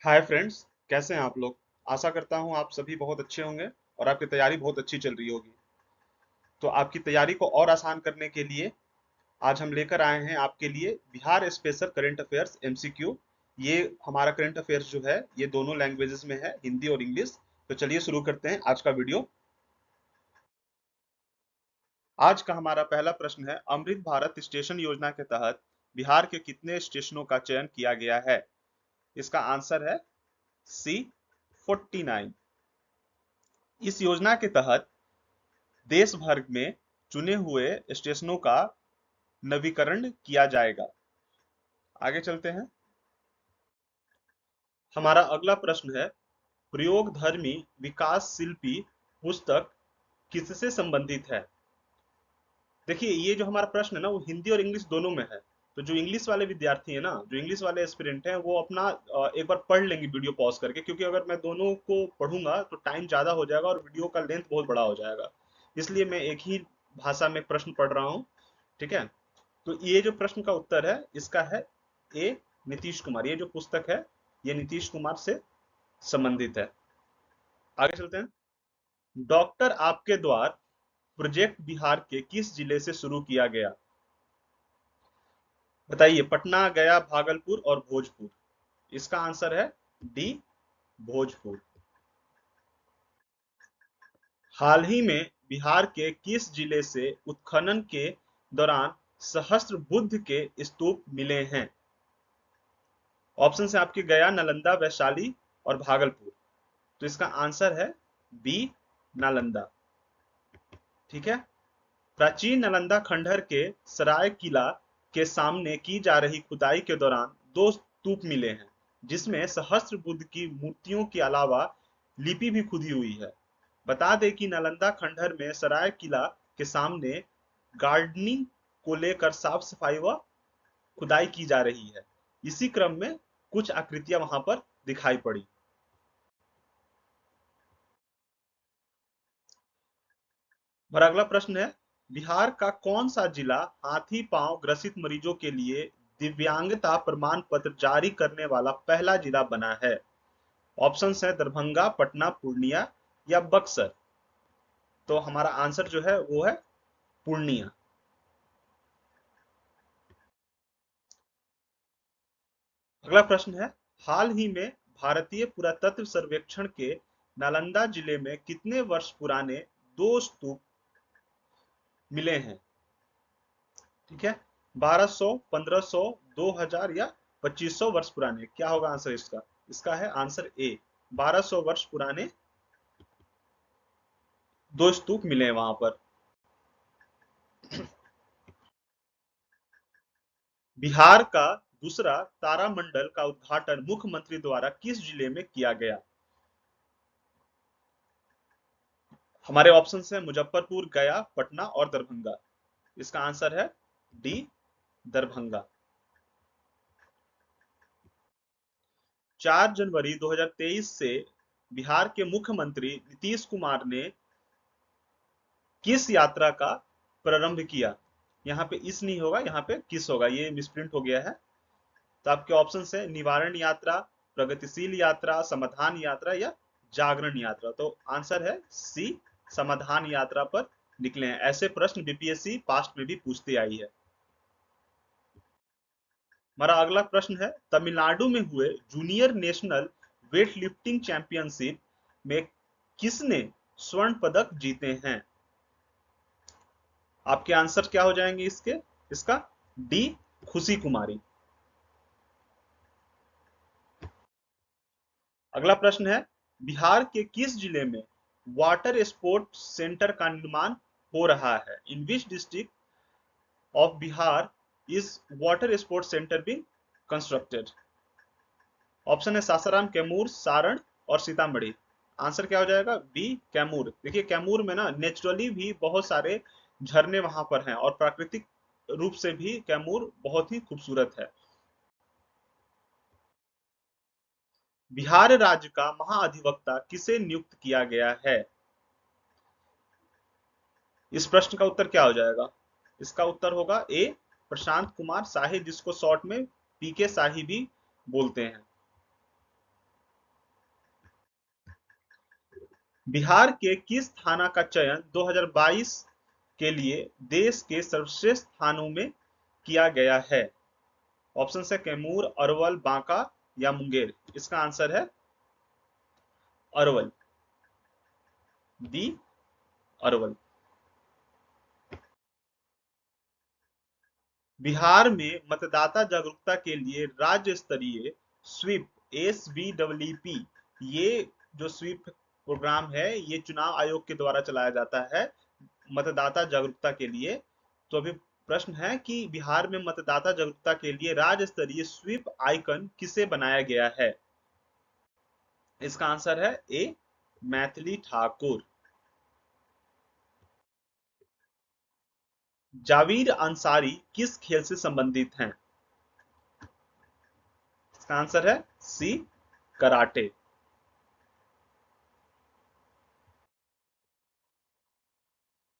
Hi friends, कैसे हैं आप लोग। आशा करता हूं आप सभी बहुत अच्छे होंगे और आपकी तैयारी बहुत अच्छी चल रही होगी। तो आपकी तैयारी को और आसान करने के लिए आज हम लेकर आए हैं आपके लिए Bihar special current affairs MCQ. ये हमारा करंट अफेयर्स जो है ये दोनों लैंग्वेजेस में है, हिंदी और इंग्लिश। तो चलिए शुरू करते हैं आज का वीडियो। आज का हमारा पहला प्रश्न है, अमृत भारत स्टेशन योजना के तहत बिहार के कितने स्टेशनों का चयन किया गया है। इसका आंसर है सी 49। इस योजना के तहत देश भर में चुने हुए स्टेशनों का नवीकरण किया जाएगा। आगे चलते हैं। हमारा अगला प्रश्न है, प्रयोगधर्मी विकास शिल्पी पुस्तक किससे संबंधित है। देखिए, ये जो हमारा प्रश्न है ना, वो हिंदी और इंग्लिश दोनों में है। तो जो इंग्लिश वाले विद्यार्थी है ना, जो इंग्लिश वाले एस्पिरेंट हैं, वो अपना एक बार पढ़ लेंगे वीडियो पॉज करके, क्योंकि अगर मैं दोनों को पढ़ूंगा तो टाइम ज्यादा हो जाएगा और वीडियो का लेंथ बहुत बड़ा हो जाएगा। इसलिए मैं एक ही भाषा में प्रश्न पढ़ रहा हूँ। ठीक है। तो ये जो प्रश्न का उत्तर है इसका है ए, नीतीश कुमार। ये जो पुस्तक है ये नीतीश कुमार से संबंधित है। आगे चलते हैं। डॉक्टर आपके द्वार प्रोजेक्ट बिहार के किस जिले से शुरू किया गया। बताइए, पटना, गया, भागलपुर और भोजपुर। इसका आंसर है डी, भोजपुर। हाल ही में बिहार के किस जिले से उत्खनन के दौरान सहस्त्र बुद्ध के स्तूप मिले हैं। ऑप्शन है आपके गया, नालंदा, वैशाली और भागलपुर। तो इसका आंसर है बी, नालंदा। ठीक है। प्राचीन नालंदा खंडहर के सराय किला के सामने की जा रही खुदाई के दौरान दो स्तूप मिले हैं, जिसमें सहस्त्र बुद्ध की मूर्तियों के अलावा लिपि भी खुदी हुई है। बता दें कि नालंदा खंडहर में सराय किला के सामने गार्डनिंग को लेकर साफ सफाई व खुदाई की जा रही है। इसी क्रम में कुछ आकृतियां वहां पर दिखाई पड़ी। और अगला प्रश्न है, बिहार का कौन सा जिला हाथी पांव ग्रसित मरीजों के लिए दिव्यांगता प्रमाण पत्र जारी करने वाला पहला जिला बना है। ऑप्शन है दरभंगा, पटना, पूर्णिया या बक्सर। तो हमारा आंसर जो है वो है पूर्णिया। अगला प्रश्न है, हाल ही में भारतीय पुरातत्व सर्वेक्षण के नालंदा जिले में कितने वर्ष पुराने दो स्तूप मिले हैं। ठीक है। 1200, 1500, 2000 या 2500 वर्ष पुराने। क्या होगा आंसर इसका। इसका है आंसर ए, 1200 वर्ष पुराने दो स्तूप मिले हैं वहां पर। बिहार का दूसरा तारामंडल का उद्घाटन मुख्यमंत्री द्वारा किस जिले में किया गया। हमारे ऑप्शन है मुजफ्फरपुर, गया, पटना और दरभंगा। इसका आंसर है डी, दरभंगा। 4 जनवरी 2023 से बिहार के मुख्यमंत्री नीतीश कुमार ने किस यात्रा का प्रारंभ किया। यहाँ पे इस नहीं होगा, यहाँ पे किस होगा, ये मिसप्रिंट हो गया है। तो आपके ऑप्शन है निवारण यात्रा, प्रगतिशील यात्रा, समाधान यात्रा या जागरण यात्रा। तो आंसर है सी, समाधान यात्रा पर निकले हैं। ऐसे प्रश्न बीपीएससी पास्ट में भी पूछती आई है। हमारा अगला प्रश्न है, तमिलनाडु में हुए junior national weight lifting championship में किसने स्वर्ण पदक जीते हैं। आपके आंसर क्या हो जाएंगे इसके। इसका डी, खुशी कुमारी। अगला प्रश्न है, बिहार के किस जिले में वाटर स्पोर्ट्स सेंटर का निर्माण हो रहा है। In which district of Bihar is water sports centre being constructed. Option है सासाराम, कैमूर, सारण और सीतामढ़ी। आंसर क्या हो जाएगा बी, कैमूर। देखिए, कैमूर में ना नेचुरली भी बहुत सारे झरने वहां पर हैं और प्राकृतिक रूप से भी कैमूर बहुत ही खूबसूरत है। बिहार राज्य का महाअधिवक्ता किसे नियुक्त किया गया है। इस प्रश्न का उत्तर क्या हो जाएगा। इसका उत्तर होगा ए, प्रशांत कुमार शाही, जिसको शॉर्ट में पीके शाही भी बोलते हैं। बिहार के किस थाना का चयन 2022 के लिए देश के सर्वश्रेष्ठ थानों में किया गया है? ऑप्शन है कैमूर, अरवल, बांका या मुंगेर। इसका आंसर है अरवल, डी अरवल। बिहार में मतदाता जागरूकता के लिए राज्य स्तरीय स्वीप SVWP, ये जो स्वीप प्रोग्राम है ये चुनाव आयोग के द्वारा चलाया जाता है मतदाता जागरूकता के लिए। तो अभी प्रश्न है कि बिहार में मतदाता जागरूकता के लिए राज्य स्तरीय स्वीप आइकन किसे बनाया गया है? इसका आंसर है ए मैथिली ठाकुर। जावीर अंसारी किस खेल से संबंधित हैं? इसका आंसर है सी कराटे।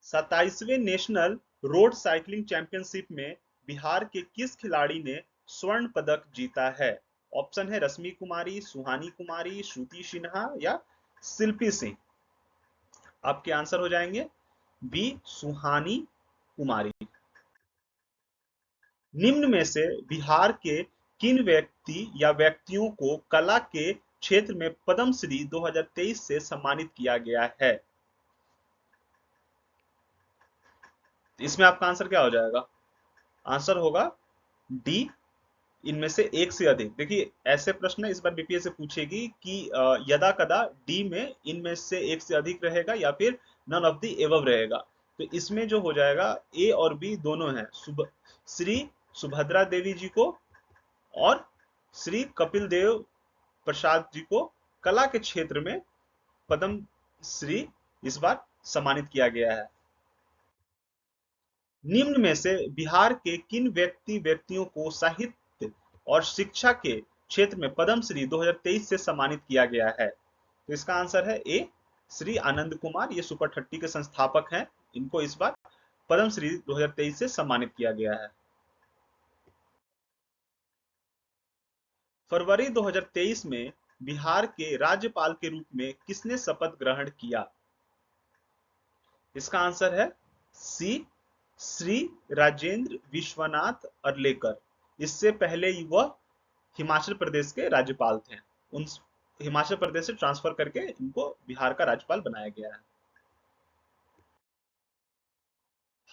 27वें नेशनल रोड साइकिलिंग चैंपियनशिप में बिहार के किस खिलाड़ी ने स्वर्ण पदक जीता है? ऑप्शन है रश्मि कुमारी, सुहानी कुमारी, श्रुति सिन्हा या शिल्पी सिंह। आपके आंसर हो जाएंगे बी सुहानी कुमारी। निम्न में से बिहार के किन व्यक्ति या व्यक्तियों को कला के क्षेत्र में पद्मश्री 2023 से सम्मानित किया गया है? इसमें आपका आंसर क्या हो जाएगा? आंसर होगा डी इनमें से एक से अधिक। देखिए ऐसे प्रश्न इस बार बीपीएससी पूछेगी कि यदा कदा डी में इनमें से एक से अधिक रहेगा या फिर नन ऑफ द एबव रहेगा। तो इसमें जो हो जाएगा ए और बी दोनों हैं, श्री सुभद्रा देवी जी को और श्री कपिल देव प्रसाद जी को कला के क्षेत्र में पद्म श्री इस बार सम्मानित किया गया है। निम्न में से बिहार के किन व्यक्तियों को साहित्य और शिक्षा के क्षेत्र में पद्मश्री 2023 से सम्मानित किया गया है? तो इसका आंसर है ए श्री आनंद कुमार, ये सुपर 30 के संस्थापक हैं। इनको इस बार पद्मश्री 2023 से सम्मानित किया गया है। फरवरी 2023 में बिहार के राज्यपाल के रूप में किसने शपथ ग्रहण किया? इसका आंसर है सी श्री राजेंद्र विश्वनाथ अर्लेकर। इससे पहले वह हिमाचल प्रदेश के राज्यपाल थे। उन हिमाचल प्रदेश से ट्रांसफर करके इनको बिहार का राज्यपाल बनाया गया है।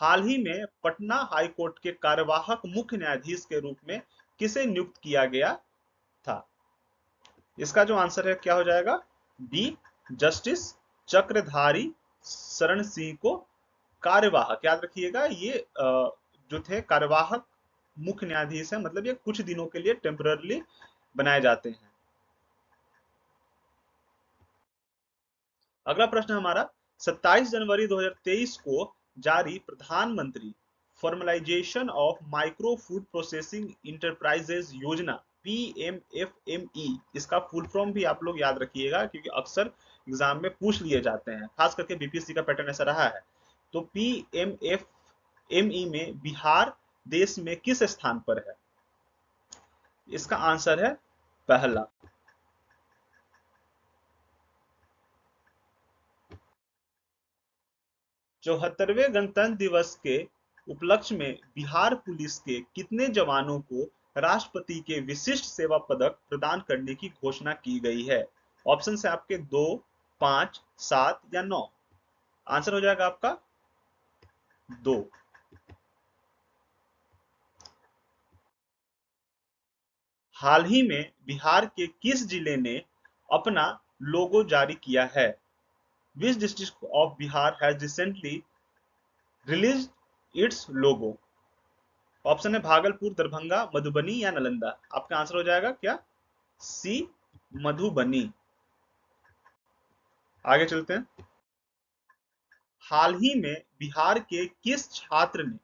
हाल ही में पटना हाई कोर्ट के कार्यवाहक मुख्य न्यायाधीश के रूप में किसे नियुक्त किया गया था? इसका जो आंसर है क्या हो जाएगा? बी जस्टिस चक्रधारी शरण सिंह को कार्यवाहक, याद रखिएगा ये जो थे कार्यवाहक मुख्य न्यायाधीश है, मतलब ये कुछ दिनों के लिए टेम्पररली बनाए जाते हैं। अगला प्रश्न हमारा 27 जनवरी 2023 को जारी प्रधानमंत्री formalisation of micro food processing enterprises योजना PMFME, इसका फुल फॉर्म भी आप लोग याद रखिएगा क्योंकि अक्सर एग्जाम में पूछ लिए जाते हैं, खास करके बीपीएससी का पैटर्न ऐसा रहा है। तो PMFME में बिहार देश में किस स्थान पर है? इसका आंसर है पहला। 74वें गणतंत्र दिवस के उपलक्ष्य में बिहार पुलिस के कितने जवानों को राष्ट्रपति के विशिष्ट सेवा पदक प्रदान करने की घोषणा की गई है? ऑप्शन है आपके 2, 5, 7 या 9। आंसर हो जाएगा आपका 2। हाल ही में बिहार के किस जिले ने अपना लोगो जारी किया है? विच district of Bihar has recently release it's logo? Option है भागलपुर, दरभंगा, मधुबनी या नालंदा। आपका आंसर हो जाएगा क्या? सी मधुबनी। आगे चलते हैं। हाल ही में बिहार के किस छात्र ने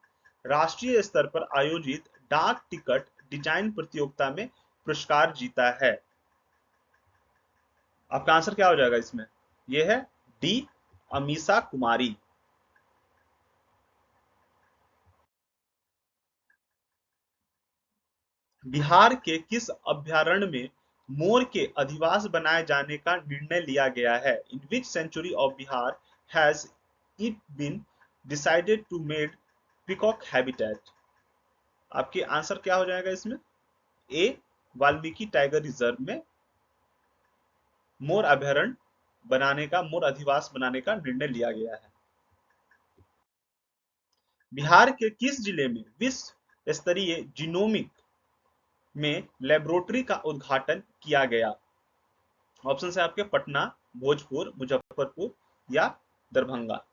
राष्ट्रीय स्तर पर आयोजित डाक टिकट डिजाइन प्रतियोगिता में पुरस्कार जीता है? आपका आंसर क्या हो जाएगा इसमें? यह है डी अमीषा कुमारी। बिहार के किस अभ्यारण्य में मोर के अधिवास बनाए जाने का निर्णय लिया गया है? In which century of Bihar has it been decided to made peacock habitat? आपके आंसर क्या हो जाएगा इसमें? ए, वाल्मीकि टाइगर रिजर्व में मोर अभयारण्य बनाने का, मोर अधिवास बनाने का निर्णय लिया गया है। बिहार के किस जिले में विश्व स्तरीय जीनोमिक में लेबोरेटरी का उद्घाटन किया गया? ऑप्शन है आपके पटना, भोजपुर, मुजफ्फरपुर या दरभंगा।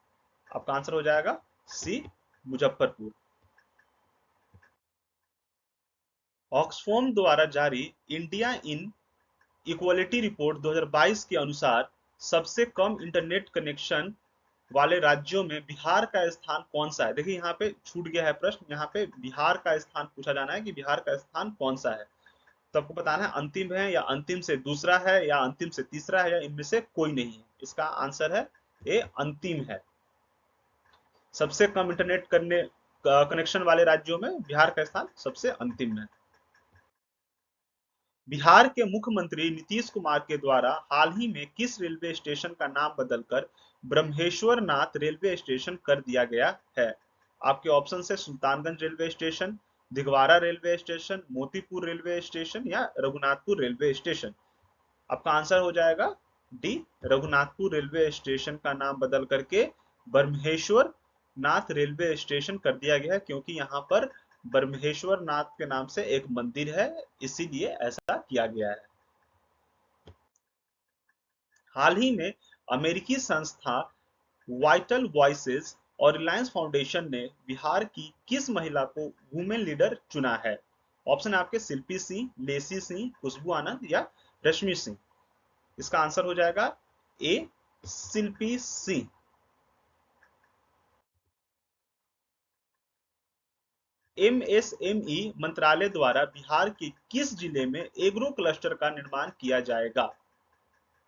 आपका आंसर हो जाएगा सी, मुजफ्फरपुर। ऑक्सफोम द्वारा जारी इंडिया इन इक्वालिटी रिपोर्ट 2022 के अनुसार सबसे कम इंटरनेट कनेक्शन वाले राज्यों में बिहार का स्थान कौन सा है? देखिए यहाँ पे छूट गया है प्रश्न, यहाँ पे बिहार का स्थान पूछा जाना है कि बिहार का स्थान कौन सा है। तो आपको बताना है अंतिम है या अंतिम से दूसरा है या अंतिम से तीसरा है या इनमें से कोई नहीं है। इसका आंसर है ए, अंतिम है। सबसे कम इंटरनेट करने कनेक्शन वाले राज्यों में बिहार का स्थान सबसे अंतिम है। बिहार के मुख्यमंत्री नीतीश कुमार के द्वारा हाल ही में किस रेलवे स्टेशन का नाम बदलकर ब्रह्मेश्वर नाथ रेलवे स्टेशन कर दिया गया है? आपके ऑप्शन है Sultanganj railway station, Dighwara railway station, Motipur railway station या रघुनाथपुर रेलवे स्टेशन। आपका आंसर हो जाएगा डी, रघुनाथपुर रेलवे स्टेशन का नाम बदल करके ब्रह्मेश्वर नाथ रेलवे स्टेशन कर दिया गया है, क्योंकि यहाँ पर ब्रह्मेश्वर नाथ के नाम से एक मंदिर है, इसीलिए ऐसा किया गया है। हाल ही में अमेरिकी संस्था वाइटल वॉइसेस और रिलायंस फाउंडेशन ने बिहार की किस महिला को वुमेन लीडर चुना है? ऑप्शन है आपके शिल्पी सिंह, लेसी सिंह, खुशबू आनंद या रश्मि सिंह। इसका आंसर हो जाएगा ए, शिल्पी सिंह। एमएसएमई मंत्रालय द्वारा बिहार के किस जिले में एग्रो क्लस्टर का निर्माण किया जाएगा?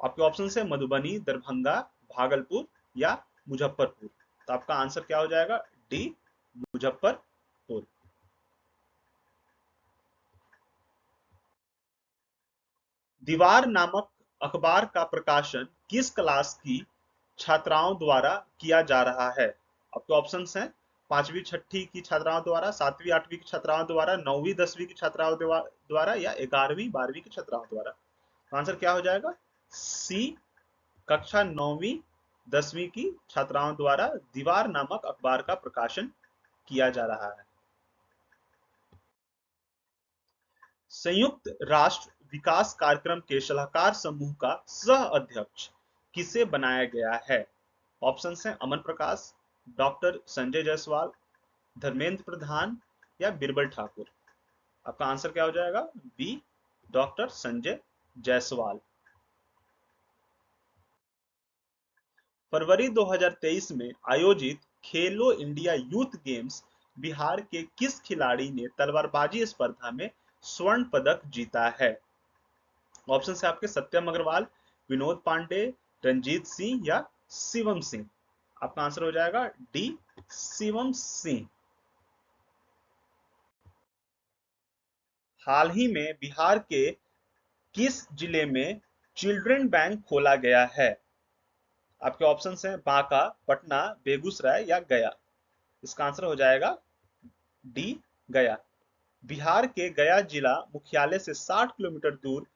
आपके ऑप्शन है मधुबनी, दरभंगा, भागलपुर या मुजफ्फरपुर। तो आपका आंसर क्या हो जाएगा? डी, मुजफ्फरपुर। दीवार नामक अखबार का प्रकाशन किस क्लास की छात्राओं द्वारा किया जा रहा है? आपके ऑप्शन हैं पांचवी छठी की छात्राओं द्वारा, सातवीं आठवीं की छात्राओं द्वारा, नौवीं दसवीं की छात्राओं द्वारा या 11वीं 12वीं की छात्राओं द्वारा। तो आंसर क्या हो जाएगा? सी, कक्षा 9वीं 10वीं की छात्राओं द्वारा दीवार नामक अखबार का प्रकाशन किया जा रहा है। संयुक्त राष्ट्र विकास कार्यक्रम के सलाहकार समूह का सह अध्यक्ष किसे बनाया गया है? ऑप्शन है अमन प्रकाश, डॉक्टर संजय जायसवाल, धर्मेंद्र प्रधान या बिरबल ठाकुर। आपका आंसर क्या हो जाएगा? B, doctor Sanjay Jaiswal. फरवरी 2023 में आयोजित खेलो इंडिया यूथ गेम्स बिहार के किस खिलाड़ी ने तलवारबाजी स्पर्धा में स्वर्ण पदक जीता है? ऑप्शन है आपके सत्यम अग्रवाल, विनोद पांडे, रंजीत सिंह या शिवम सिंह। आपका आंसर हो जाएगा डी, शिवम सिंह। हाल ही में बिहार के किस जिले में चिल्ड्रन बैंक खोला गया है? आपके ऑप्शन हैं बांका, पटना, बेगूसराय या गया। इसका आंसर हो जाएगा डी, गया। बिहार के गया जिला मुख्यालय से 60 किलोमीटर दूर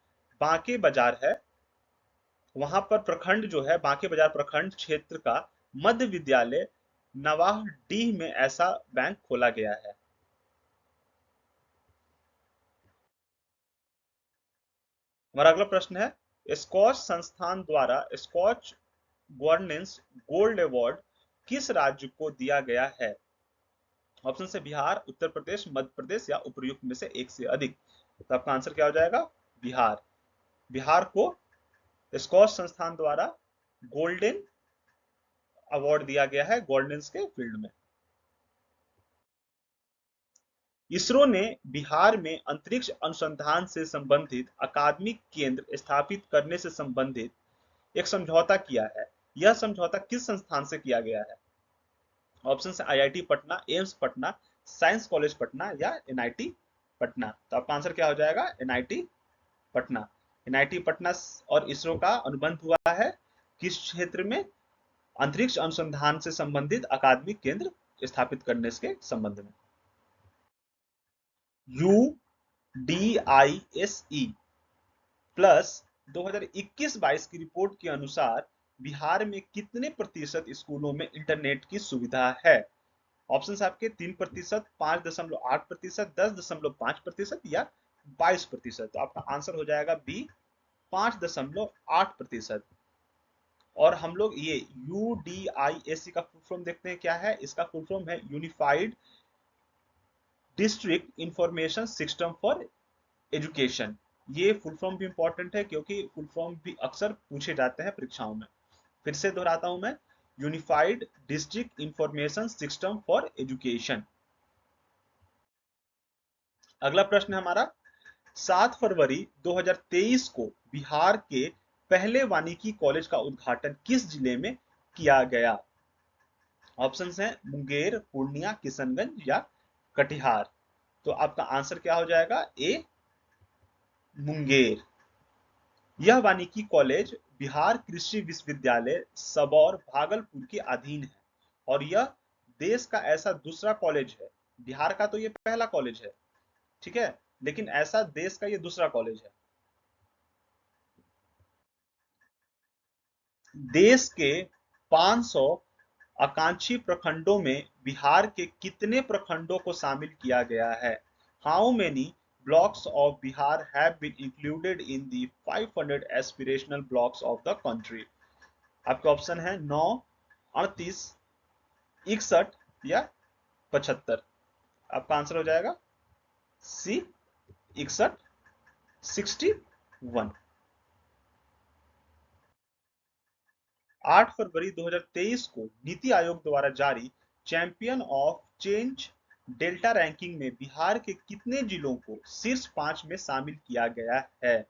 बांके बाजार है। वहां पर प्रखंड जो है, बांके बाजार प्रखंड क्षेत्र का मध्य विद्यालय नवाहडीह में ऐसा बैंक खोला गया है। हमारा अगला प्रश्न है स्कॉच संस्थान द्वारा स्कॉच गवर्नेंस गोल्ड अवार्ड किस राज्य को दिया गया है? ऑप्शन से बिहार, उत्तर प्रदेश, मध्य प्रदेश या उपयुक्त में से एक से अधिक। तो आपका आंसर क्या हो जाएगा? बिहार। बिहार को स्कॉच संस्थान द्वारा गोल्डन अवार्ड दिया गया है गवर्नेंस के फील्ड में। इसरो ने बिहार में अंतरिक्ष अनुसंधान से संबंधित अकादमिक केंद्र स्थापित करने से संबंधित एक समझौता किया है। यह समझौता किस संस्थान से किया गया है? ऑप्शन है IIT Patna, AIIMS Patna, science college Patna या एनआईटी पटना। तो आपका आंसर क्या हो जाएगा? एनआईटी पटना। एनआईटी पटना और इसरो का अनुबंध हुआ है किस क्षेत्र में? अंतरिक्ष अनुसंधान से संबंधित अकादमिक केंद्र स्थापित करने के संबंध में। UDISE प्लस 2021-22 की रिपोर्ट के अनुसार बिहार में कितने प्रतिशत स्कूलों में इंटरनेट की सुविधा है? ऑप्शन आपके 3%, 5.8%, 10.5% या 22%। तो आपका आंसर हो जाएगा बी, 5.8%। और हम लोग ये UDISE का फुल फॉर्म देखते हैं क्या है। इसका फुल फॉर्म है unified district information system for education. ये फुल फॉर्म भी इंपॉर्टेंट है क्योंकि फुल फॉर्म भी अक्सर पूछे जाते हैं परीक्षाओं में। फिर से दोहराता हूं मैं, unified district information system for education. अगला प्रश्न है हमारा, 7 फरवरी 2023 को बिहार के पहले वानिकी कॉलेज का उद्घाटन किस जिले में किया गया? ऑप्शंस हैं मुंगेर, पूर्णिया, किशनगंज या कटिहार। तो आपका आंसर क्या हो जाएगा? ए, मुंगेर। यह वानिकी कॉलेज बिहार कृषि विश्वविद्यालय सबौर भागलपुर के अधीन है और यह देश का ऐसा दूसरा कॉलेज है। बिहार का तो ये पहला कॉलेज है, ठीक है, लेकिन ऐसा देश का ये दूसरा कॉलेज है। देश के 500 आकांक्षी प्रखंडों में बिहार के कितने प्रखंडों को शामिल किया गया है? How many blocks of Bihar have been included in the 500 aspirational blocks of the country? आपके ऑप्शन है 9, 38, 61 या 75। आपका आंसर हो जाएगा सी, 61, 61। 8 फरवरी 2023 को नीति आयोग द्वारा जारी champion of change delta ranking में बिहार के कितने जिलों को शीर्ष 5 में शामिल किया गया है?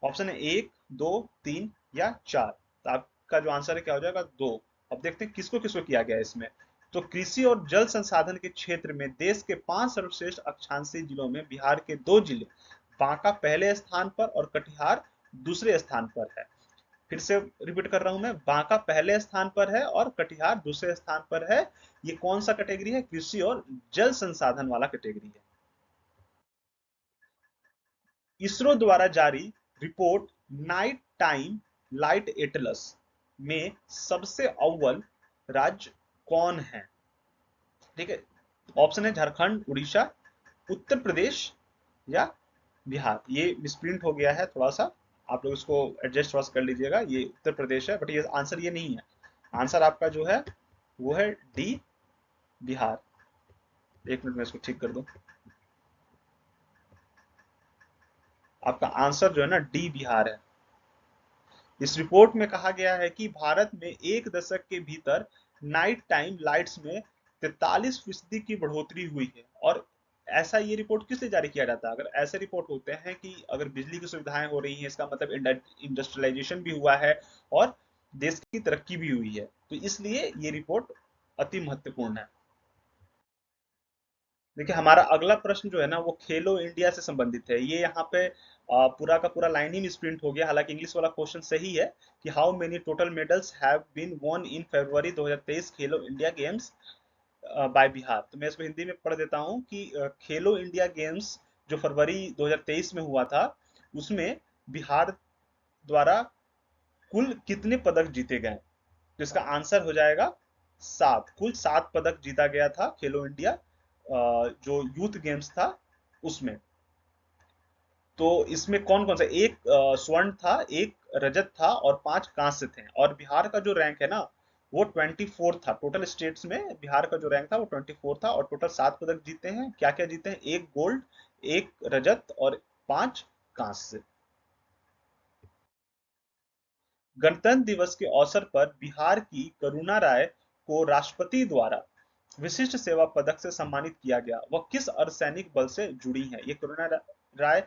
ऑप्शन है 1, 2, 3 या 4। तो आपका जो आंसर है क्या हो जाएगा? 2। अब देखते हैं किसको किसको किया गया है इसमें। तो कृषि और जल संसाधन के क्षेत्र में देश के 5 सर्वश्रेष्ठ अक्षांशीय जिलों में बिहार के 2 जिले बांका पहले स्थान पर और कटिहार दूसरे स्थान पर है। फिर से रिपीट कर रहा हूं मैं, बांका पहले स्थान पर है और कटिहार दूसरे स्थान पर है। ये कौन सा कैटेगरी है? कृषि और जल संसाधन वाला कैटेगरी है। इसरो द्वारा जारी report night time light Atlas में सबसे अव्वल राज्य कौन है? ठीक है, ऑप्शन है झारखंड, उड़ीसा, उत्तर प्रदेश या बिहार। ये मिसप्रिंट हो गया है थोड़ा सा, आप लोग इसको एडजस्ट थोड़ा सा कर लीजिएगा। ये उत्तर प्रदेश है, बट ये आंसर ये नहीं है। आंसर आपका जो है वो है डी, बिहार। एक मिनट में इसको ठीक कर दूं। आपका आंसर जो है ना डी, बिहार है। इस रिपोर्ट में कहा गया है कि भारत में एक दशक के भीतर नाइट टाइम लाइट्स में 43% की बढ़ोतरी हुई है। और ऐसा ये रिपोर्ट किस लिए जारी किया जाता है? अगर ऐसे रिपोर्ट होते हैं कि अगर बिजली की सुविधाएं हो रही हैं, इसका मतलब इंडस्ट्रियलाइजेशन भी हुआ है और देश की तरक्की भी हुई है। तो इसलिए ये रिपोर्ट अति महत्वपूर्ण है। देखिए हमारा अगला प्रश्न जो है ना वो खेलो इंडिया से संबंधित है। ये यहाँ पे पूरा का पूरा लाइन ही मिसप्रिंट हो गया, हालांकि इंग्लिश वाला क्वेश्चन सही है कि how many total medals have been won in February 2023 Khelo India games bye Bihar. तो मैं इसको हिंदी में पढ़ देता हूँ कि खेलो इंडिया गेम्स जो फरवरी 2023 में हुआ था उसमें बिहार द्वारा कुल कितने पदक जीते गए? तो इसका आंसर हो जाएगा 7। कुल 7 पदक जीता गया था खेलो इंडिया जो यूथ गेम्स था उसमें। तो इसमें कौन कौन सा, एक स्वर्ण था, एक रजत था और 5 कांस्य थे। और बिहार का जो रैंक है ना वो 24 था। टोटल स्टेट्स में बिहार का जो रैंक था वो 24 था और टोटल 7 पदक जीते हैं। क्या क्या जीते हैं? एक गोल्ड, एक रजत और 5 कांस्य। गणतंत्र दिवस के अवसर पर बिहार की करुणा राय को राष्ट्रपति द्वारा विशिष्ट सेवा पदक से सम्मानित किया गया। वह किस अर्धसैनिक बल से जुड़ी हैं? ये करुणा राय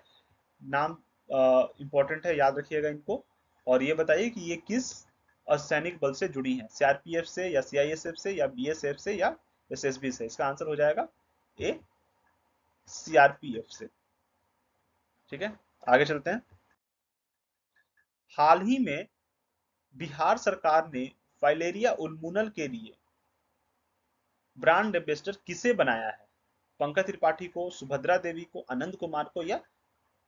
नाम इंपॉर्टेंट है, याद रखिएगा इनको। और ये बताइए कि ये किस अर्धसैनिक बल से जुड़ी हैं? सीआरपीएफ से या सीआईएसएफ से या बीएसएफ से या एसएसबी से? इसका आंसर हो जाएगा ए, सीआरपीएफ से। ठीक है, आगे चलते हैं। हाल ही में बिहार सरकार ने फाइलेरिया उन्मूलन के लिए ब्रांड एम्बेसडर किसे बनाया है? पंकज त्रिपाठी को, सुभद्रा देवी को, आनंद कुमार को या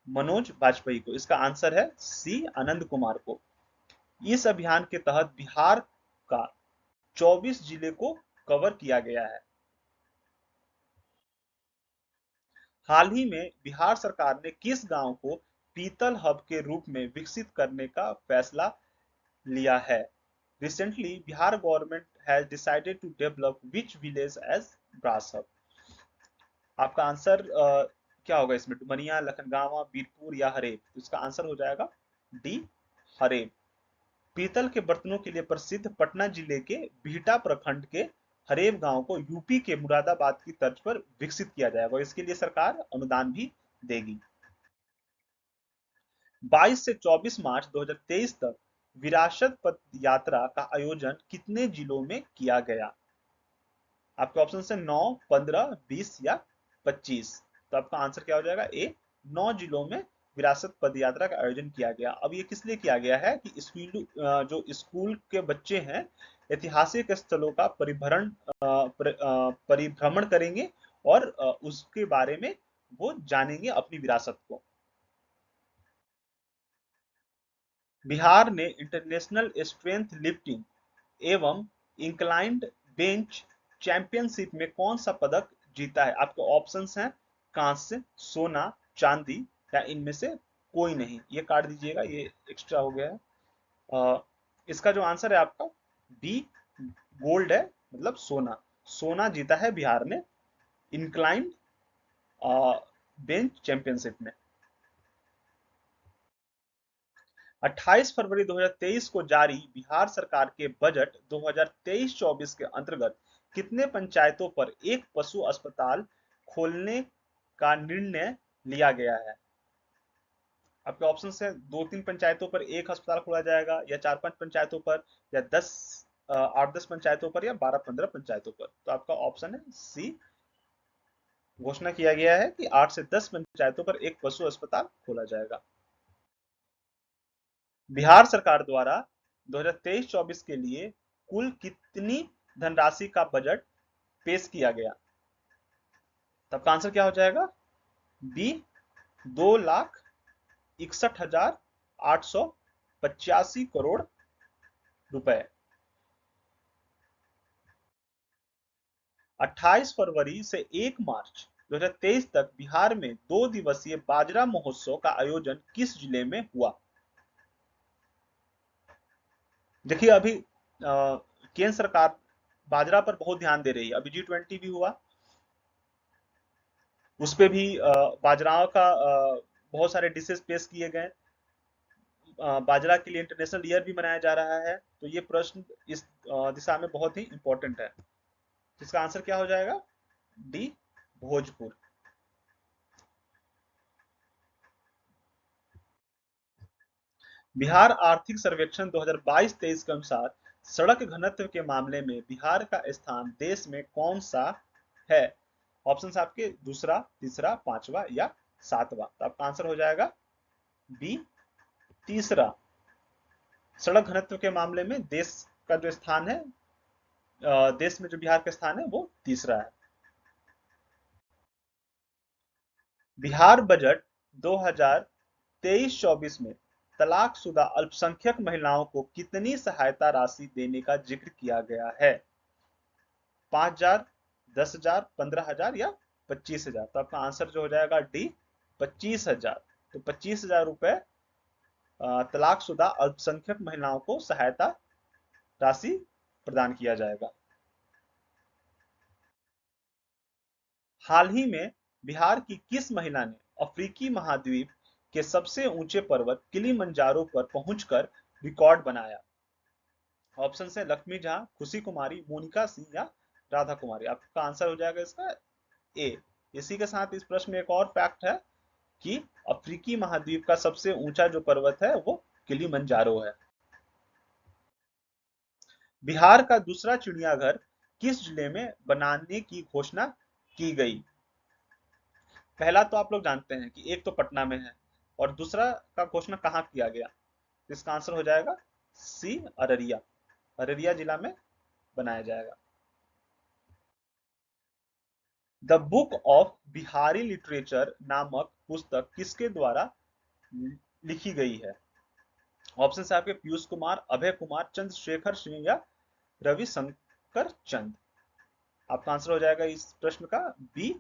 मनोज बाजपेयी को? इसका आंसर है सी, आनंद कुमार को। इस अभियान के तहत बिहार का 24 जिले को कवर किया गया है। हाल ही में बिहार सरकार ने किस गांव को पीतल हब के रूप में विकसित करने का फैसला लिया है? Recently, Bihar government has decided to develop which village as brass hub? आपका आंसर क्या होगा इसमें? डुमरिया, लखनगांवा, बीरपुर या हरेब? तो इसका आंसर हो जाएगा डी, हरेब। पीतल के बर्तनों के लिए प्रसिद्ध पटना जिले के बिहटा प्रखंड के हरेब गांव को यूपी के मुरादाबाद की तर्ज पर विकसित किया जाएगा और इसके लिए सरकार अनुदान भी देगी। 22 से 24 मार्च 2023 तक विरासत पद यात्रा का आयोजन कितने जिलों में किया गया? आपके ऑप्शन है 9, 15, 20 या 25। तो आपका आंसर क्या हो जाएगा? ए, 9 जिलों में विरासत पद यात्रा का आयोजन किया गया। अब ये किस लिए किया गया है कि जो स्कूल के बच्चे हैं ऐतिहासिक स्थलों का परिभ्रमण करेंगे और उसके बारे में वो जानेंगे अपनी विरासत को। बिहार ने इंटरनेशनल स्ट्रेंथ लिफ्टिंग एवं इंक्लाइंड बेंच चैंपियनशिप में कौन सा पदक जीता है? आपके ऑप्शंस हैं कांस्य, सोना, चांदी या इनमें से कोई नहीं। ये काट दीजिएगा, ये एक्स्ट्रा हो गया है। इसका जो आंसर है आपका बी, गोल्ड है, मतलब सोना। सोना जीता है बिहार ने इंक्लाइंड बेंच चैंपियनशिप में। 28 फरवरी 2023 को जारी बिहार सरकार के बजट 2023-24 के अंतर्गत कितने पंचायतों पर एक पशु अस्पताल खोलने का निर्णय लिया गया है? आपके ऑप्शन है 2-3 पंचायतों पर एक अस्पताल खोला जाएगा, या 4-5 पंचायतों पर, या 8-10 पंचायतों पर, या 12-15 पंचायतों पर। तो आपका ऑप्शन है सी, घोषणा किया गया है कि 8 से 10 पंचायतों पर एक पशु अस्पताल खोला जाएगा। बिहार सरकार द्वारा 2023-24 के लिए कुल कितनी धनराशि का बजट पेश किया गया? तब का आंसर क्या हो जाएगा? बी, 2,61,885 करोड़ रुपए। 28 फरवरी से 1 मार्च 2023 तक बिहार में 2 दिवसीय बाजरा महोत्सव का आयोजन किस जिले में हुआ? देखिए अभी केंद्र सरकार बाजरा पर बहुत ध्यान दे रही है। अभी G20 भी हुआ, उस पे भी बाजरा का बहुत सारे डिशेस पेश किए गए। बाजरा के लिए इंटरनेशनल ईयर भी मनाया जा रहा है। तो ये प्रश्न इस दिशा में बहुत ही इंपॉर्टेंट है। इसका आंसर क्या हो जाएगा? डी, भोजपुर। बिहार आर्थिक सर्वेक्षण 2022-23 के अनुसार सड़क घनत्व के मामले में बिहार का स्थान देश में कौन सा है? ऑप्शन आपके दूसरा, तीसरा, पांचवा या सातवां। तो आपका आंसर हो जाएगा बी, तीसरा। सड़क घनत्व के मामले में देश का जो स्थान है, देश में जो बिहार का स्थान है वो तीसरा है। बिहार बजट 2023-24 में तलाकशुदा अल्पसंख्यक महिलाओं को कितनी सहायता राशि देने का जिक्र किया गया है? 5,000, 10,000, 15,000 या 25,000? तो आपका आंसर जो हो जाएगा डी, 25,000। तो 25,000 रुपए तलाकशुदा अल्पसंख्यक महिलाओं को सहायता राशि प्रदान किया जाएगा। हाल ही में बिहार की किस महिला ने अफ्रीकी महाद्वीप के सबसे ऊंचे पर्वत किलिमंजारो पर पहुंचकर रिकॉर्ड बनाया? ऑप्शन है लक्ष्मी झा, खुशी कुमारी, मोनिका सिंह या राधा कुमारी। आपका आंसर हो जाएगा इसका ए। इसी के साथ इस प्रश्न में एक और फैक्ट है कि अफ्रीकी महाद्वीप का सबसे ऊंचा जो पर्वत है वो किलिमंजारो है। बिहार का दूसरा चिड़ियाघर किस जिले में बनाने की घोषणा की गई? पहला तो आप लोग जानते हैं कि एक तो पटना में है, और दूसरा का घोषणा कहाँ किया गया? इसका आंसर हो जाएगा सी, अररिया। अररिया जिला में बनाया जाएगा। The book of Bihari literature नामक पुस्तक किसके द्वारा लिखी गई है? ऑप्शन है आपके पीयूष कुमार, अभय कुमार, चंद्रशेखर सिंह या रविशंकर चंद। आपका आंसर हो जाएगा इस प्रश्न का बी,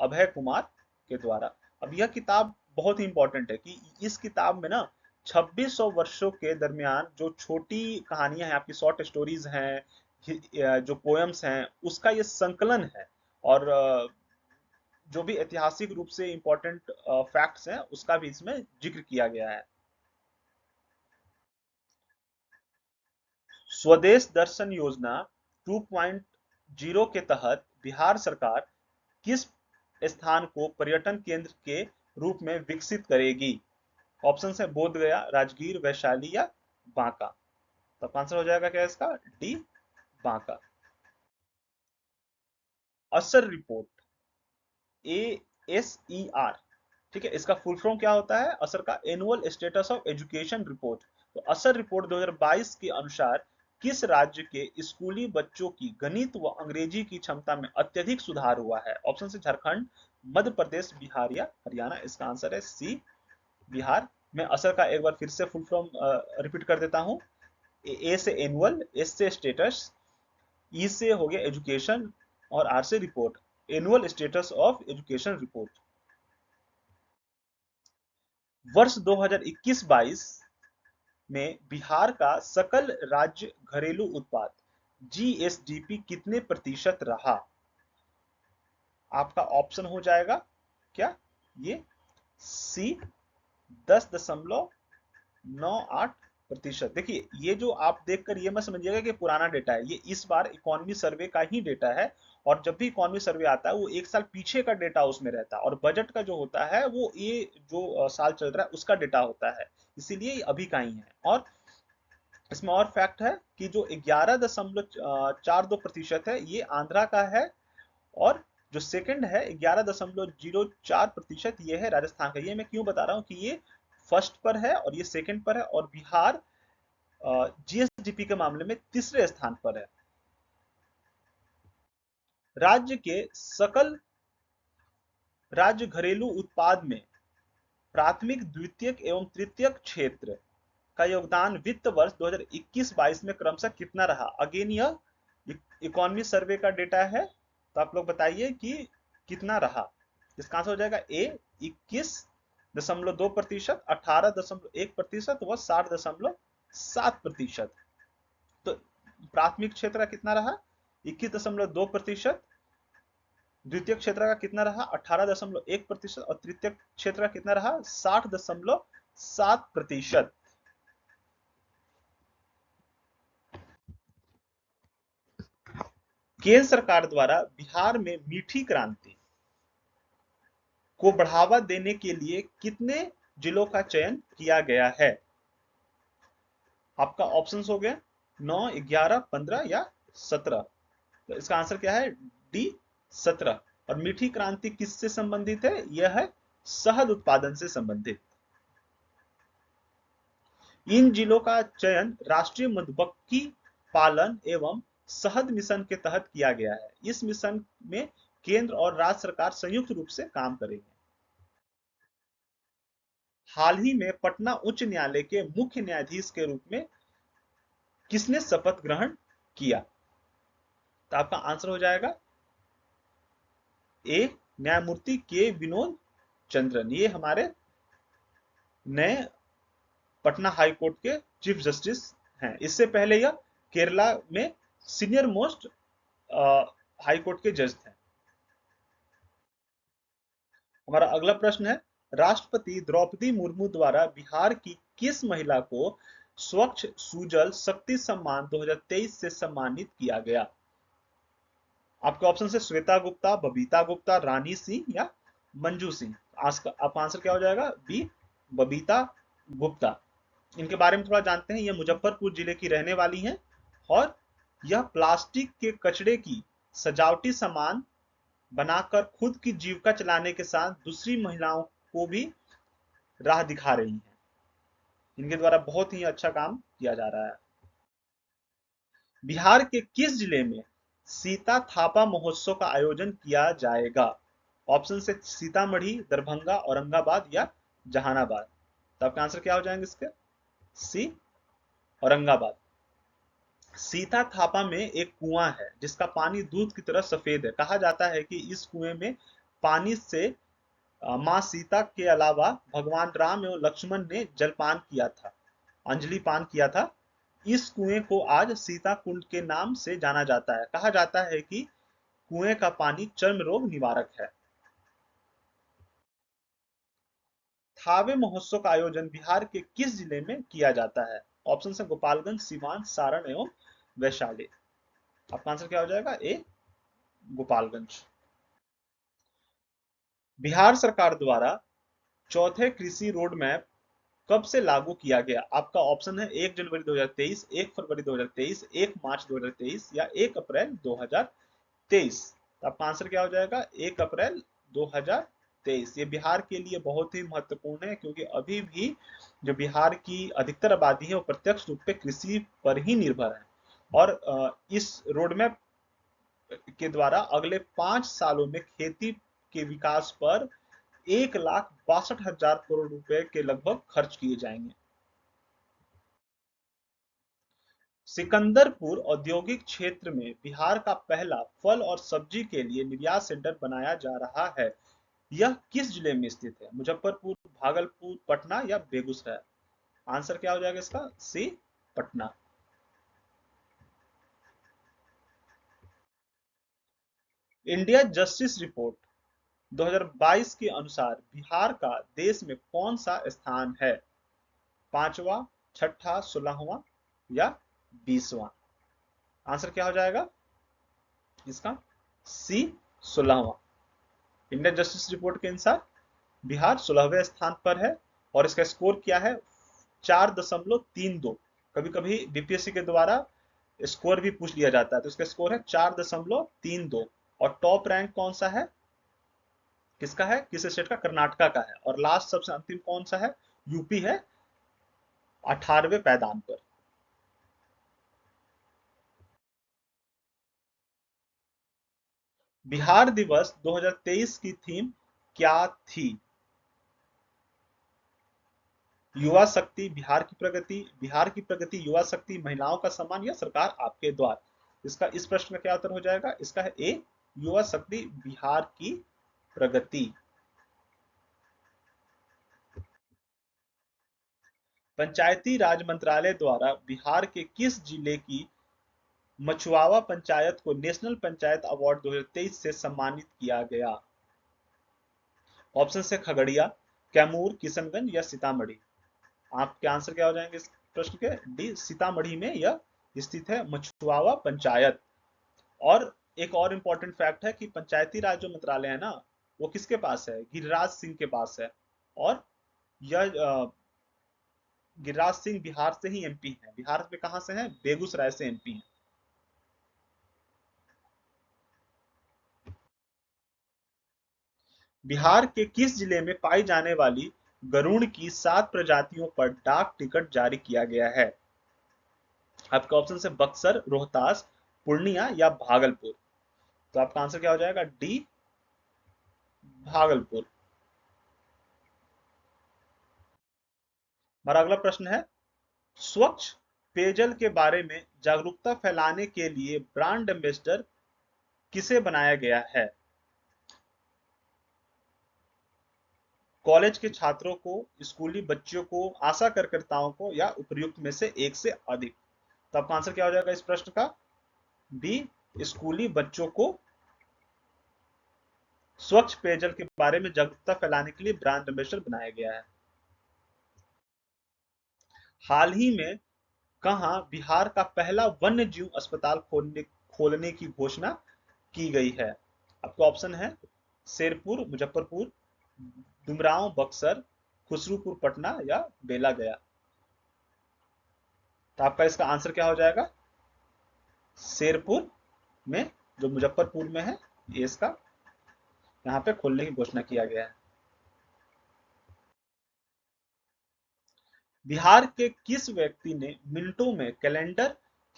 अभय कुमार के द्वारा। अब यह किताब बहुत ही इंपॉर्टेंट है कि इस किताब में ना 2600 वर्षों के दरमियान जो छोटी कहानियां हैं, आपकी शॉर्ट स्टोरीज हैं, जो पोएम्स हैं, उसका ये संकलन है। और जो भी ऐतिहासिक रूप से इंपॉर्टेंट फैक्ट्स हैं उसका भी इसमें जिक्र किया गया है। स्वदेश दर्शन योजना 2.0 के तहत बिहार सरकार किस स्थान को पर्यटन केंद्र के रूप में विकसित करेगी? ऑप्शन है बोध गया, राजगीर, वैशाली या बांका। तो आंसर हो जाएगा क्या इसका? डी, बांका। असर रिपोर्ट, ASER, ठीक है, इसका फुल फॉर्म क्या होता है असर का? Annual status of education report. तो असर रिपोर्ट 2022 के अनुसार किस राज्य के स्कूली बच्चों की गणित व अंग्रेजी की क्षमता में अत्यधिक सुधार हुआ है? ऑप्शन है झारखंड, मध्य प्रदेश, बिहार या हरियाणा। इसका आंसर है सी, बिहार। मैं असर का एक बार फिर से फुल फॉर्म रिपीट कर देता हूं। ए से एनुअल, एस से स्टेटस, ई से हो गया एजुकेशन और आर से report. Annual status of education report. वर्ष 2021-22 में बिहार का सकल राज्य घरेलू उत्पाद GSDP कितने प्रतिशत रहा? आपका ऑप्शन हो जाएगा क्या? ये सी, 10.98%। देखिए ये जो आप देखकर ये मत समझिएगा कि पुराना डेटा है, ये इस बार इकोनॉमी सर्वे का ही डेटा है। और जब भी इकोनॉमी सर्वे आता है वो एक साल पीछे का डेटा उसमें रहता है, और बजट का जो होता है वो ये जो साल चल रहा है उसका डेटा होता है, इसीलिए ये अभी का ही है। और इसमें और फैक्ट है कि जो 11.42% है ये आंध्रा का है, और जो सेकंड है 11.04% ये है राजस्थान का। ये मैं क्यों बता रहा हूँ कि ये फर्स्ट पर है और ये सेकंड पर है, और बिहार GSDP के मामले में तीसरे स्थान पर है। राज्य के सकल राज्य घरेलू उत्पाद में प्राथमिक, द्वितीयक एवं तृतीयक क्षेत्र का योगदान वित्त वर्ष 2021-22 में क्रमशः कितना रहा? अगेन यह इकोनॉमी सर्वे का डेटा है, तो आप लोग बताइए कि कितना रहा। इसका आंसर हो जाएगा ए, 21.2%, 18.1% व 60.7%। तो प्राथमिक क्षेत्र का कितना रहा? 21.2%, द्वितीय क्षेत्र का कितना रहा? 18.1%, और तृतीय क्षेत्र का कितना रहा? 60.7%। केंद्र सरकार द्वारा बिहार में मीठी क्रांति को बढ़ावा देने के लिए कितने जिलों का चयन किया गया है? आपका ऑप्शंस हो गए 9, 11, 15 या 17। तो इसका आंसर क्या है? डी, 17। और मीठी क्रांति किससे संबंधित है? यह है शहद उत्पादन से संबंधित। इन जिलों का चयन राष्ट्रीय मधुमक्खी पालन एवं शहद मिशन के तहत किया गया है। इस मिशन में केंद्र और राज्य सरकार संयुक्त रूप से काम करेंगे। हाल ही में पटना उच्च न्यायालय के मुख्य न्यायाधीश के रूप में किसने शपथ ग्रहण किया? तो आपका आंसर हो जाएगा ए, न्यायमूर्ति के विनोद चंद्रन। ये हमारे नए पटना हाई कोर्ट के चीफ जस्टिस हैं। इससे पहले यह केरला में सीनियर मोस्ट हाई कोर्ट के जज थे। हमारा अगला प्रश्न है, राष्ट्रपति द्रौपदी मुर्मू द्वारा बिहार की किस महिला को स्वच्छ सुजल शक्ति सम्मान 2023 से सम्मानित किया गया? आपके ऑप्शन है श्वेता गुप्ता, बबीता गुप्ता, रानी सिंह या मंजू सिंह। आपका आंसर क्या हो जाएगा? बी, बबीता गुप्ता। इनके बारे में थोड़ा जानते हैं। ये मुजफ्फरपुर जिले की रहने वाली हैं, और यह प्लास्टिक के कचरे की सजावटी सामान बनाकर खुद की जीविका चलाने के साथ दूसरी महिलाओं को भी राह दिखा रही हैं। इनके द्वारा बहुत ही अच्छा काम किया जा रहा है। बिहार के किस जिले में सीता थापा महोत्सव का आयोजन किया जाएगा? ऑप्शन से सीतामढ़ी, दरभंगा, औरंगाबाद या जहानाबाद। तो आपका आंसर क्या हो जाएंगे इसके? सी, औरंगाबाद। सीता थापा में एक कुआं है जिसका पानी दूध की तरह सफेद है। कहा जाता है कि इस कुएं में पानी से मां सीता के अलावा भगवान राम एवं लक्ष्मण ने जलपान किया था, अंजलि पान किया था। इस कुएं को आज सीता कुंड के नाम से जाना जाता है। कहा जाता है कि कुएं का पानी चर्म रोग निवारक है। थावे महोत्सव का आयोजन बिहार के किस जिले में किया जाता है? ऑप्शन है गोपालगंज, सीवान, सारण एवं वैशाली। आपका आंसर क्या हो जाएगा? ए, गोपालगंज। बिहार सरकार द्वारा चौथे कृषि रोड मैप कब से लागू किया गया? आपका ऑप्शन है 1 जनवरी 2023, 1 फरवरी 2023, 1 मार्च 2023 या 1 अप्रैल 2023। तो आपका आंसर क्या हो जाएगा? 1 अप्रैल 2023। ये बिहार के लिए बहुत ही महत्वपूर्ण है क्योंकि अभी भी जो बिहार की अधिकतर आबादी है वो प्रत्यक्ष रूप से कृषि पर ही निर्भर है। और इस रोड मैप के द्वारा अगले 5 सालों में खेती के विकास पर 1,62,000 करोड़ रुपए के लगभग खर्च किए जाएंगे। सिकंदरपुर औद्योगिक क्षेत्र में बिहार का पहला फल और सब्जी के लिए निर्यात सेंटर बनाया जा रहा है। यह किस जिले में स्थित है? मुजफ्फरपुर, भागलपुर, पटना या बेगूसराय। आंसर क्या हो जाएगा इसका? सी, पटना। इंडिया जस्टिस रिपोर्ट 2022 के अनुसार बिहार का देश में कौन सा स्थान है? पांचवा, छठा, 16वां या 20वां। आंसर क्या हो जाएगा इसका? सी, 16वां। इंडियन जस्टिस रिपोर्ट के अनुसार बिहार 16वें स्थान पर है और इसका स्कोर क्या है? 4.32। कभी कभी बीपीएससी के द्वारा स्कोर भी पूछ लिया जाता है, तो इसका स्कोर है 4.32। और टॉप रैंक कौन सा है? किसका है? किस स्टेट का? कर्नाटका का है। और लास्ट सबसे अंतिम कौन सा है? यूपी है 18वें पायदान पर। बिहार दिवस 2023 की थीम क्या थी? युवा शक्ति, बिहार की प्रगति, बिहार की प्रगति, युवा शक्ति, महिलाओं का सम्मान या सरकार आपके द्वार। इसका इस प्रश्न का क्या उत्तर हो जाएगा? इसका है ए, युवा शक्ति, बिहार की प्रगति। पंचायती राज मंत्रालय द्वारा बिहार के किस जिले की मछुआवा पंचायत को नेशनल पंचायत अवार्ड 2023 से सम्मानित किया गया? ऑप्शन है खगड़िया, कैमूर, किशनगंज या सीतामढ़ी। आपके आंसर क्या हो जाएंगे इस प्रश्न के? डी, सीतामढ़ी में यह स्थित है मछुआवा पंचायत। और एक और इम्पोर्टेंट फैक्ट है कि पंचायती राज जो मंत्रालय है ना, वो किसके पास है? गिरिराज सिंह के पास है। और यह गिरिराज सिंह बिहार से ही एमपी है। बिहार में कहां से है? बेगूसराय से एमपी है। बिहार के किस जिले में पाई जाने वाली गरुड़ की 7 प्रजातियों पर डाक टिकट जारी किया गया है? आपके ऑप्शन है बक्सर, रोहतास, पूर्णिया या भागलपुर। तो आपका आंसर क्या हो जाएगा? डी, भागलपुर। हमारा अगला प्रश्न है, स्वच्छ पेयजल के बारे में जागरूकता फैलाने के लिए ब्रांड एम्बेसडर किसे बनाया गया है? कॉलेज के छात्रों को, स्कूली बच्चों को, आशा कार्यकर्ताओं को या उपर्युक्त में से एक से अधिक। तो आपका आंसर क्या हो जाएगा इस प्रश्न का? बी, स्कूली बच्चों को स्वच्छ पेयजल के बारे में जागरूकता फैलाने के लिए ब्रांड एम्बेसडर बनाया गया है। हाल ही में कहां बिहार का पहला वन्य जीव अस्पताल खोलने की घोषणा की गई है? आपको ऑप्शन है शेरपुर, मुजफ्फरपुर, डुमरांव, बक्सर, खुसरूपुर, पटना या बेला गया। तो आपका इसका आंसर क्या हो जाएगा? शेरपुर में, जो मुजफ्फरपुर में है, ये इसका यहाँ पे खोलने की घोषणा किया गया है। बिहार के किस व्यक्ति ने मिनटों में कैलेंडर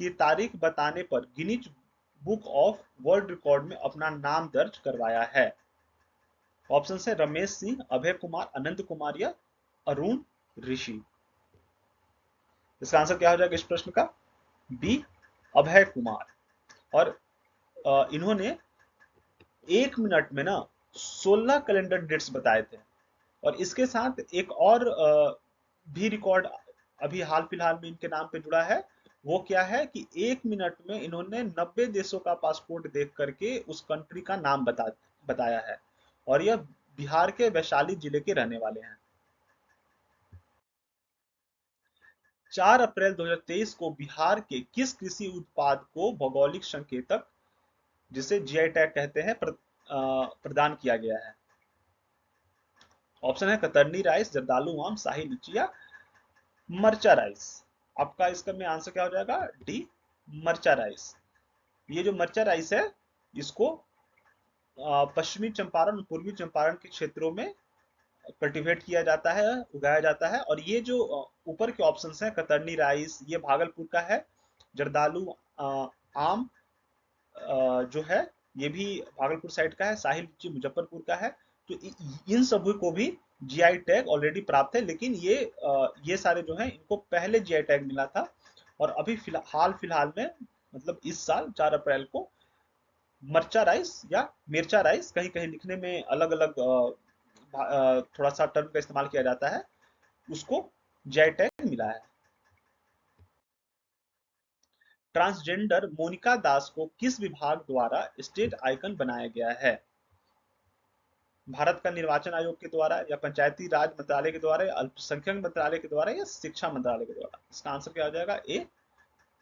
की तारीख बताने पर Guinness book of world record में अपना नाम दर्ज करवाया है? ऑप्शन है रमेश सिंह, अभय कुमार, अनंत कुमार या अरुण ऋषि। इसका आंसर क्या हो जाएगा इस प्रश्न का? बी, अभय कुमार। और इन्होंने 1 मिनट में ना 16 कैलेंडर डेट्स बताए थे। और इसके साथ एक और भी रिकॉर्ड अभी हाल फिलहाल में इनके नाम पे जुड़ा है। वो क्या है कि 1 मिनट में इन्होंने 90 देशों का पासपोर्ट देख करके उस कंट्री का नाम बताया है। और यह बिहार के वैशाली जिले के रहने वाले हैं। 4 अप्रैल 2023 को बिहार के किस कृषि उत्पाद को भौगोलिक संकेतक, जिसे जीआई टैग कहते हैं, प्रदान किया गया है? ऑप्शन है कतरनी राइस, जर्दालू आम, शाही लीची या मरचा राइस। आपका इसका में आंसर क्या हो जाएगा? डी, मरचा राइस। ये जो मरचा राइस है, इसको पश्चिमी चंपारण और पूर्वी चंपारण के क्षेत्रों में कल्टीवेट किया जाता है, उगाया जाता है। और ये जो ऊपर के ऑप्शंस हैं, कतरनी राइस ये भागलपुर का है, जर्दालू आम जो है ये भी भागलपुर साइड का है, शाही लीची मुजफ्फरपुर का है। तो इन सभी को भी जीआई टैग ऑलरेडी प्राप्त है, लेकिन ये सारे जो हैं इनको पहले जीआई टैग मिला था। और अभी हाल फिलहाल में, मतलब इस साल 4 अप्रैल को मरचा राइस या मिर्चा राइस, कहीं कहीं लिखने में अलग अलग थोड़ा सा टर्म का इस्तेमाल किया जाता है, उसको जीआई टैग मिला है। ट्रांसजेंडर मोनिका दास को किस विभाग द्वारा स्टेट आइकन बनाया गया है? भारत का निर्वाचन आयोग के द्वारा, या पंचायती राज मंत्रालय के द्वारा, या अल्पसंख्यक मंत्रालय के द्वारा, या शिक्षा मंत्रालय के द्वारा? इसका आंसर क्या हो जाएगा? ए,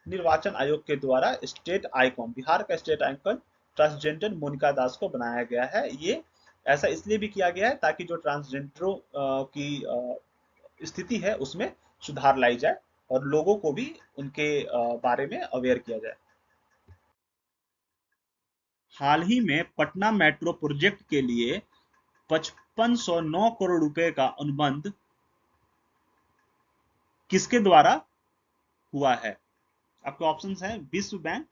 निर्वाचन आयोग के द्वारा स्टेट आइकॉन, बिहार का स्टेट आइकॉन ट्रांसजेंडर मोनिका दास को बनाया गया है। ये ऐसा इसलिए भी किया गया है ताकि जो ट्रांसजेंडरों की स्थिति है उसमें सुधार लाई जाए और लोगों को भी उनके बारे में अवेयर किया जाए। हाल ही में पटना मेट्रो प्रोजेक्ट के लिए 5509 करोड़ रुपए का अनुबंध किसके द्वारा हुआ है? आपके ऑप्शंस हैं विश्व bank,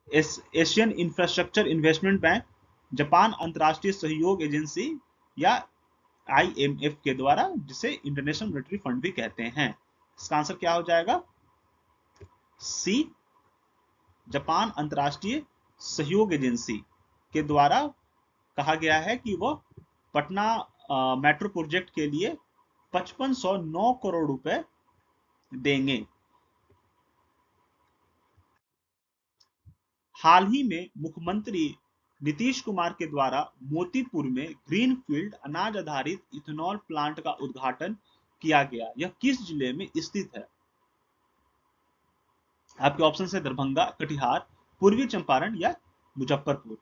Asian infrastructure investment bank, Japan अंतर्राष्ट्रीय सहयोग एजेंसी, या आईएमएफ के द्वारा, जिसे इंटरनेशनल मॉनेटरी फंड भी कहते हैं। इसका आंसर क्या हो जाएगा? सी, जापान अंतर्राष्ट्रीय सहयोग एजेंसी के द्वारा कहा गया है कि वह पटना मेट्रो प्रोजेक्ट के लिए 5509 करोड़ रुपए देंगे। हाल ही में मुख्यमंत्री नीतीश कुमार के द्वारा मोतीपुर में ग्रीनफील्ड अनाज आधारित इथेनॉल प्लांट का उद्घाटन किया गया। यह किस जिले में स्थित है? आपके ऑप्शन है दरभंगा, कटिहार, पूर्वी चंपारण या मुजफ्फरपुर।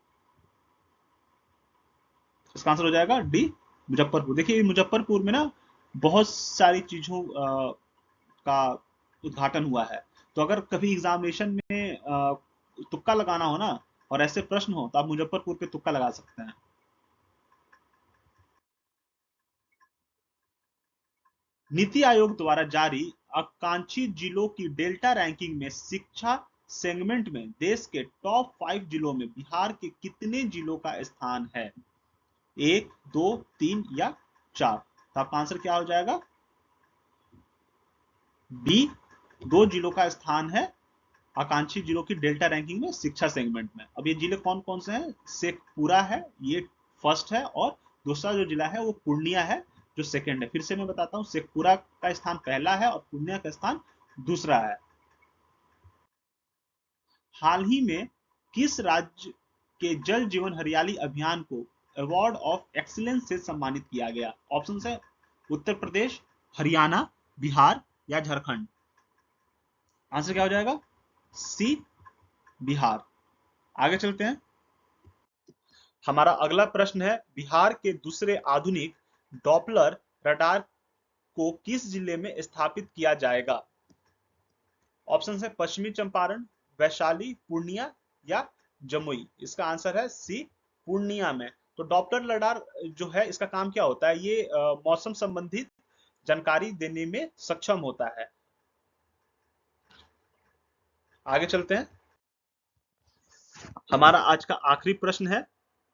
इसका आंसर हो जाएगा डी, मुजफ्फरपुर। देखिए मुजफ्फरपुर में ना बहुत सारी चीजों का उद्घाटन हुआ है। तो अगर कभी एग्जामिनेशन में तुक्का लगाना हो ना और ऐसे प्रश्न हो तो आप मुजफ्फरपुर पे तुक्का लगा सकते हैं। नीति आयोग द्वारा जारी आकांक्षी जिलों की डेल्टा रैंकिंग में शिक्षा सेगमेंट में देश के टॉप 5 जिलों में बिहार के कितने जिलों का स्थान है? 1, 2, 3 या 4? तो आपका आंसर क्या हो जाएगा? बी, 2 जिलों का स्थान है आकांक्षी जिलों की डेल्टा रैंकिंग में शिक्षा सेगमेंट में। अब ये जिले कौन कौन से हैं? शेखपुरा है, ये फर्स्ट है, और दूसरा जो जिला है वो पूर्णिया है जो सेकंड है। फिर से मैं बताता हूँ, शेखपुरा का स्थान पहला है और पूर्णिया का स्थान दूसरा है। हाल ही में किस राज्य के जल जीवन हरियाली अभियान को अवार्ड ऑफ एक्सीलेंस से सम्मानित किया गया? ऑप्शन है उत्तर प्रदेश, हरियाणा, बिहार या झारखंड। आंसर क्या हो जाएगा? सी, बिहार। आगे चलते हैं। हमारा अगला प्रश्न है, बिहार के दूसरे आधुनिक डॉपलर रडार को किस जिले में स्थापित किया जाएगा? ऑप्शन है पश्चिमी चंपारण, वैशाली, पूर्णिया या जमुई। इसका आंसर है सी, पूर्णिया में। तो डॉपलर रडार जो है इसका काम क्या होता है? ये मौसम संबंधित जानकारी देने में सक्षम होता है। आगे चलते हैं। हमारा आज का आखिरी प्रश्न है,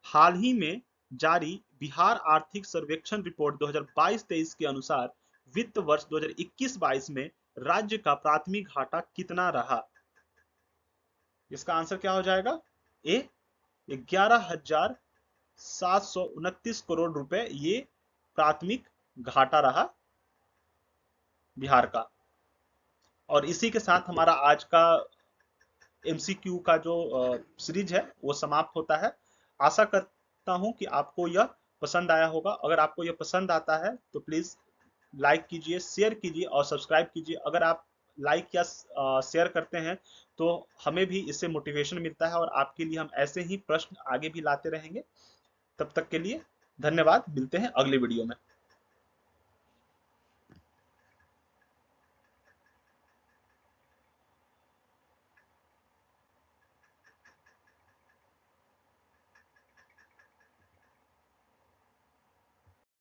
हाल ही में जारी बिहार आर्थिक सर्वेक्षण रिपोर्ट 2022-23 के अनुसार वित्त वर्ष 2021-22 में राज्य का प्राथमिक घाटा कितना रहा? इसका आंसर क्या हो जाएगा? ए 11,729 करोड़ रुपए ये प्राथमिक घाटा रहा बिहार का। और इसी के साथ हमारा आज का एमसीक्यू का जो सीरीज है वो समाप्त होता है। आशा करता हूं कि आपको यह पसंद आया होगा। अगर आपको यह पसंद आता है तो प्लीज लाइक कीजिए, शेयर कीजिए और सब्सक्राइब कीजिए। अगर आप लाइक या शेयर करते हैं तो हमें भी इससे मोटिवेशन मिलता है और आपके लिए हम ऐसे ही प्रश्न आगे भी लाते रहेंगे। तब तक के लिए धन्यवाद। मिलते हैं अगले वीडियो में।